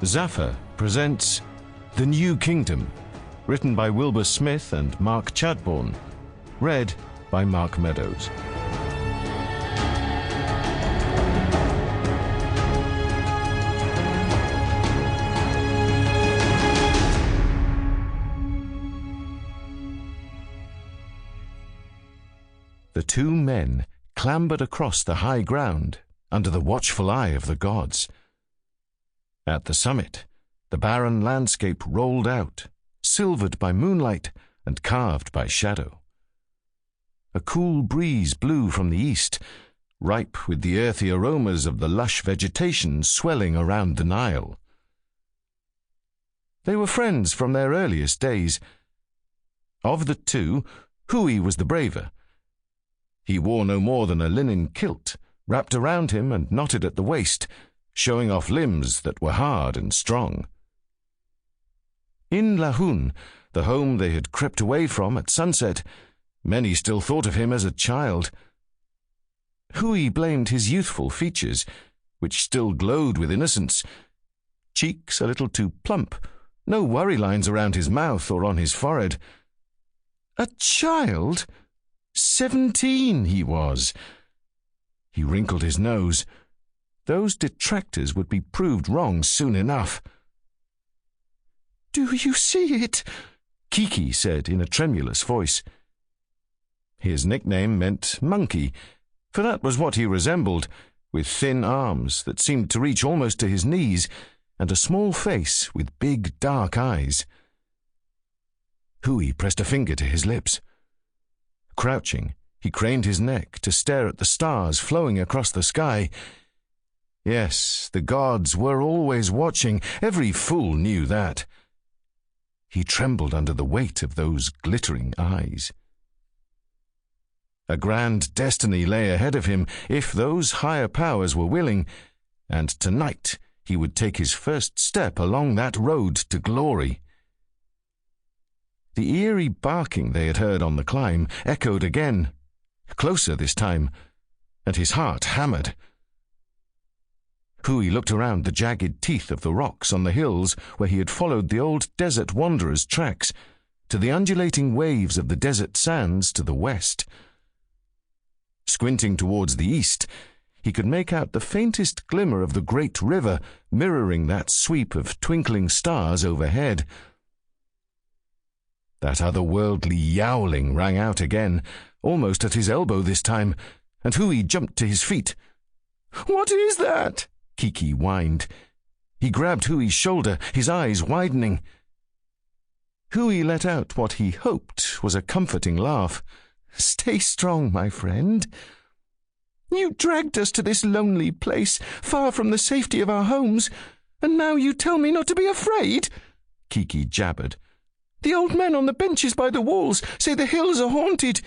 Zaffer presents The New Kingdom, written by Wilbur Smith and Mark Chadbourn, read by Mark Meadows. The two men clambered across the high ground under the watchful eye of the gods. At the summit, the barren landscape rolled out, silvered by moonlight and carved by shadow. A cool breeze blew from the east, ripe with the earthy aromas of the lush vegetation swelling around the Nile. They were friends from their earliest days. Of the two, Hui was the braver. He wore no more than a linen kilt, wrapped around him and knotted at the waist, showing off limbs that were hard and strong. In Lahun, the home they had crept away from at sunset, many still thought of him as a child. Hui blamed his youthful features, which still glowed with innocence. Cheeks a little too plump, no worry lines around his mouth or on his forehead. A child? 17 he was. He wrinkled his nose. Those detractors would be proved wrong soon enough. "Do you see it?" Kiki said in a tremulous voice. His nickname meant monkey, for that was what he resembled, with thin arms that seemed to reach almost to his knees, and a small face with big dark eyes. Hui pressed a finger to his lips. Crouching, he craned his neck to stare at the stars flowing across the sky. Yes, the gods were always watching. Every fool knew that. He trembled under the weight of those glittering eyes. A grand destiny lay ahead of him if those higher powers were willing, and tonight he would take his first step along that road to glory. The eerie barking they had heard on the climb echoed again, closer this time, and his heart hammered. Hui looked around the jagged teeth of the rocks on the hills where he had followed the old desert wanderers' tracks, to the undulating waves of the desert sands to the west. Squinting towards the east, he could make out the faintest glimmer of the great river mirroring that sweep of twinkling stars overhead. That otherworldly yowling rang out again, almost at his elbow this time, and Hui jumped to his feet. "What is that?" Kiki whined. He grabbed Hui's shoulder, his eyes widening. Hui let out what he hoped was a comforting laugh. "Stay strong, my friend. You dragged us to this lonely place, far from the safety of our homes, and now you tell me not to be afraid?" Kiki jabbered. "The old men on the benches by the walls say the hills are haunted.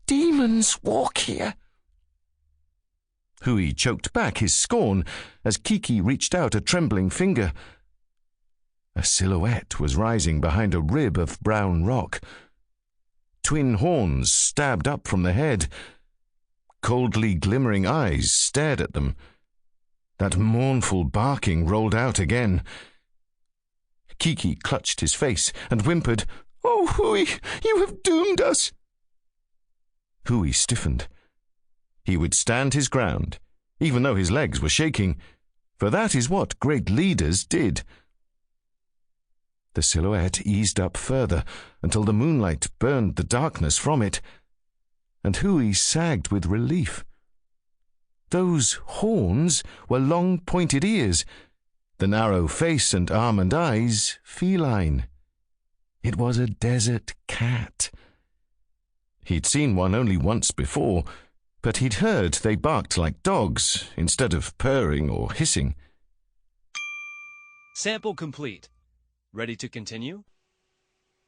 Demons walk here." Hui choked back his scorn as Kiki reached out a trembling finger. A silhouette was rising behind a rib of brown rock. Twin horns stabbed up from the head. Coldly glimmering eyes stared at them. That mournful barking rolled out again. Kiki clutched his face and whimpered, "Oh, Hui, you have doomed us." Hui stiffened. He would stand his ground, even though his legs were shaking, for that is what great leaders did. The silhouette eased up further until the moonlight burned the darkness from it, and Hui sagged with relief. Those horns were long pointed ears, the narrow face and almond eyes feline. It was a desert cat. He'd seen one only once before, but he'd heard they barked like dogs instead of purring or hissing. Sample complete. Ready to continue?